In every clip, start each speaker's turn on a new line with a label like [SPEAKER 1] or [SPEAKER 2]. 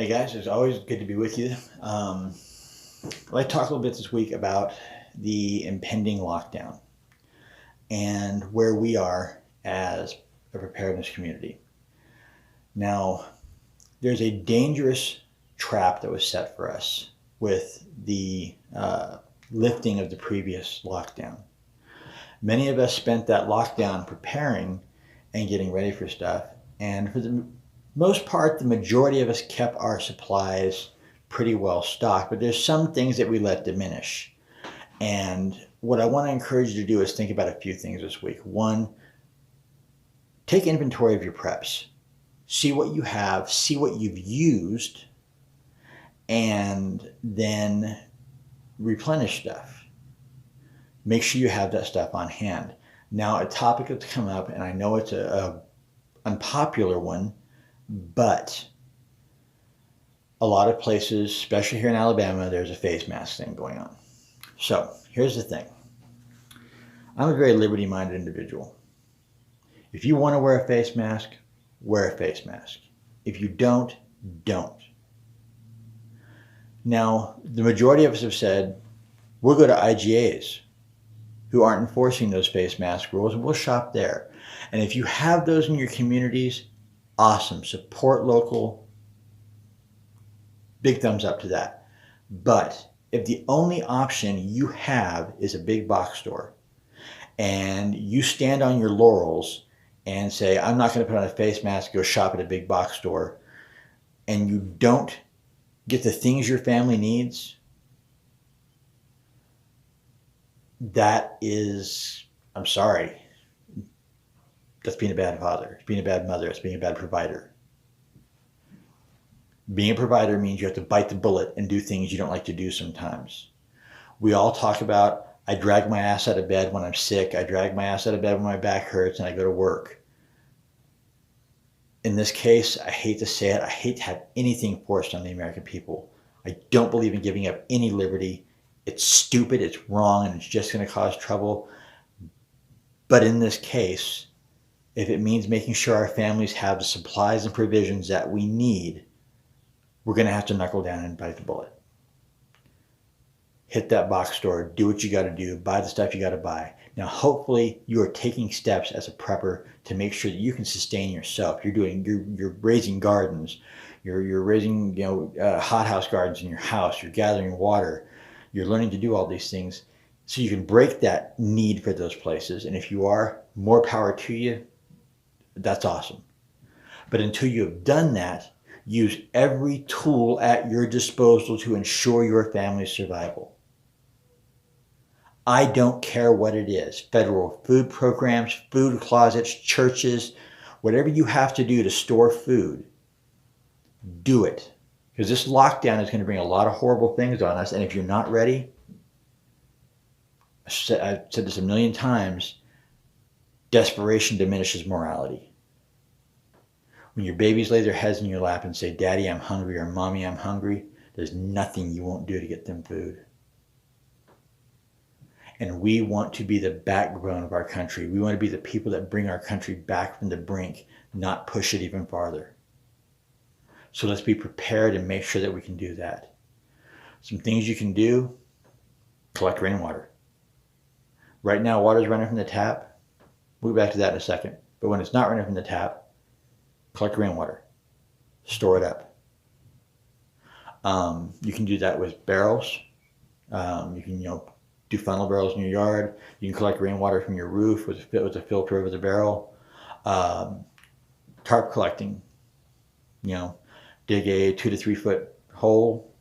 [SPEAKER 1] Hey guys, it's always good to be with you. I'd like to talk a little bit this week about the impending lockdown and where we are as a preparedness community. Now, there's a dangerous trap that was set for us with the lifting of the previous lockdown. Many of us spent that lockdown preparing and getting ready for stuff, and for the most part, the majority of us kept our supplies pretty well stocked, but there's some things that we let diminish. And what I want to encourage you to do is think about a few things this week. One, take inventory of your preps. See what you have, see what you've used, and then replenish stuff. Make sure you have that stuff on hand. Now, a topic that's come up, and I know it's a unpopular one, but a lot of places, especially here in Alabama, there's a face mask thing going on. So here's the thing. I'm a very liberty-minded individual. If you want to wear a face mask, wear a face mask. If you don't, don't. Now, the majority of us have said, we'll go to IGAs who aren't enforcing those face mask rules, and we'll shop there. And if you have those in your communities, awesome. Support local. Big thumbs up to that. But if the only option you have is a big box store, and you stand on your laurels and say, I'm not going to put on a face mask, go shop at a big box store, and you don't get the things your family needs, that is, I'm sorry, that's being a bad father. It's being a bad mother. It's being a bad provider. Being a provider means you have to bite the bullet and do things you don't like to do sometimes. We all talk about, I drag my ass out of bed when I'm sick. I drag my ass out of bed when my back hurts and I go to work. In this case, I hate to say it, I hate to have anything forced on the American people. I don't believe in giving up any liberty. It's stupid, it's wrong, and it's just going to cause trouble. But in this case, if it means making sure our families have the supplies and provisions that we need, we're going to have to knuckle down and bite the bullet. Hit that box store, do what you got to do, buy the stuff you got to buy. Now, hopefully you are taking steps as a prepper to make sure that you can sustain yourself. You're raising gardens, you're raising hothouse gardens in your house, you're gathering water, you're learning to do all these things so you can break that need for those places. And if you are, more power to you. That's awesome. But until you have done that, use every tool at your disposal to ensure your family's survival. I don't care what it is. Federal food programs, food closets, churches, whatever you have to do to store food, do it. Because this lockdown is going to bring a lot of horrible things on us. And if you're not ready, I've said this a million times, desperation diminishes morality. When your babies lay their heads in your lap and say, Daddy, I'm hungry, or Mommy, I'm hungry, there's nothing you won't do to get them food. And we want to be the backbone of our country. We want to be the people that bring our country back from the brink, not push it even farther. So let's be prepared and make sure that we can do that. Some things you can do, collect rainwater. Right now, water's running from the tap. We'll get back to that in a second. But when it's not running from the tap, collect rainwater. Store it up. You can do that with barrels. You can, do funnel barrels in your yard. You can collect rainwater from your roof with a filter over the barrel. Tarp collecting. Dig a 2 to 3 foot hole,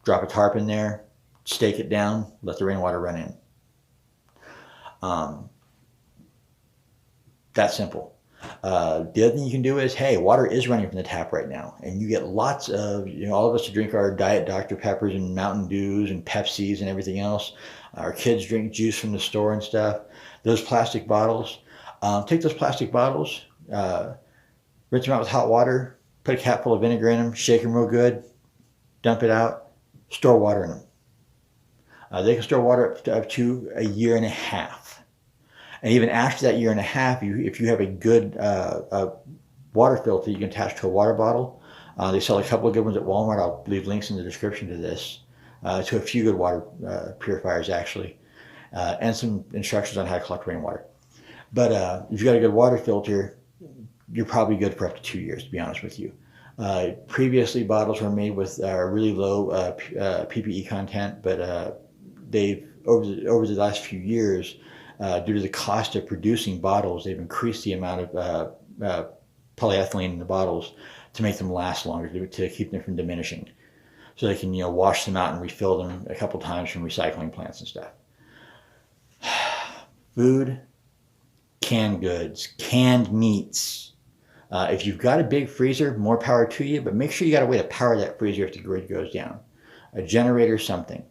[SPEAKER 1] drop a tarp in there, stake it down, let the rainwater run in. That simple. The other thing you can do is, hey, water is running from the tap right now, and you get lots of, all of us to drink our Diet Dr. Peppers and Mountain Dews and Pepsis and everything else. Our kids drink juice from the store and stuff. Those plastic bottles, take those plastic bottles, rinse them out with hot water, put a cap full of vinegar in them, shake them real good, dump it out, store water in them. They can store water up to a year and a half. And even after that year and a half, if you have a good water filter you can attach to a water bottle, They sell a couple of good ones at Walmart. I'll leave links in the description to this, to a few good water purifiers actually, and some instructions on how to collect rainwater. But if you've got a good water filter, you're probably good for up to 2 years, to be honest with you. Previously, bottles were made with really low PPE content, but they've over the last few years, due to the cost of producing bottles, they've increased the amount of polyethylene in the bottles to make them last longer, to keep them from diminishing, so they can wash them out and refill them a couple times from recycling plants and stuff. Food, canned goods, canned meats. If you've got a big freezer, more power to you, but make sure you got a way to power that freezer if the grid goes down. A generator, something.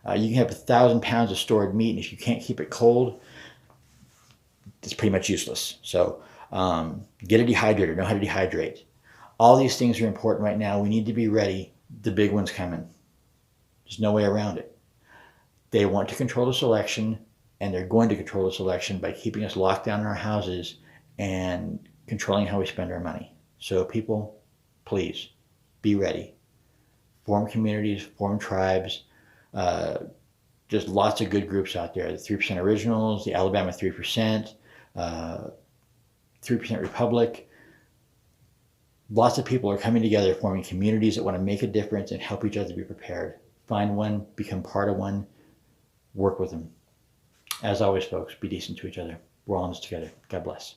[SPEAKER 1] You can have 1,000 pounds of stored meat, and if you can't keep it cold, it's pretty much useless. So get a dehydrator, know how to dehydrate. All these things are important right now. We need to be ready. The big one's coming. There's no way around it. They want to control the selection, and they're going to control the selection by keeping us locked down in our houses and controlling how we spend our money. So people, please be ready. Form communities, form tribes. Just lots of good groups out there. The 3% Originals, the Alabama 3%, 3% Republic. Lots of people are coming together, forming communities that want to make a difference and help each other be prepared. Find one, become part of one, work with them. As always, folks, be decent to each other. We're all in this together. God bless.